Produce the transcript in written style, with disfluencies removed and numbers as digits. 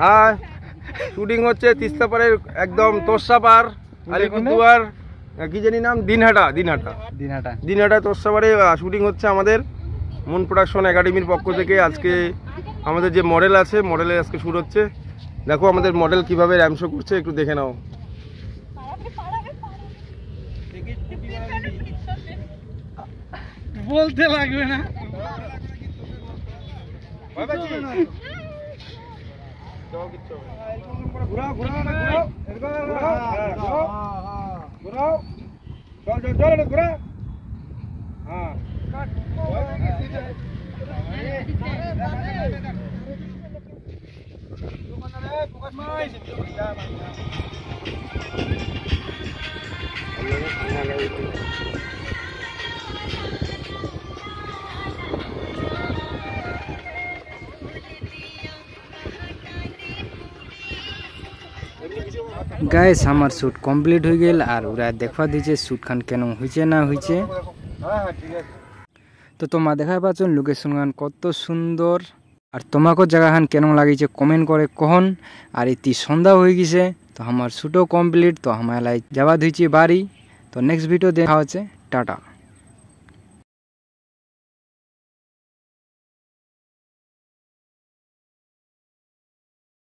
হ্যাঁ শুটিং হচ্ছে তিস্তাপাড়ের একদম তোরসাপাড় আলিপুরদুয়ার কি জানি নাম দিনহাটা তোরসাপাড়ে শুটিং হচ্ছে আমাদের মুন প্রোডাকশন একাডেমির পক্ষ থেকে। আজকে আমাদের যে মডেল আছে মডেলের আজকে শুট হচ্ছে। দেখো আমাদের মডেল কিভাবে র্যাম শো করছে, একটু দেখে নাও। বলতে লাগবে না। গাইস আমার শুট কমপ্লিট হয়ে গেল আর ওরা দেখা দিয়েছে শুট খান কেন হয়েছে না হয়েছে। তো তোমরা দেখা পাচ্ছ লোকেশন খান কত সুন্দর আর তোমাকে জায়গা খান কেন লাগিয়েছে কমেন্ট করে কখন। আর ইতি সন্ধ্যা হয়ে গেছে তো আমার শুটও কমপ্লিট। তো আমার যাওয়া দিয়েছি বাড়ি। তো নেক্সট ভিডিও দেখা হচ্ছে, টাটা।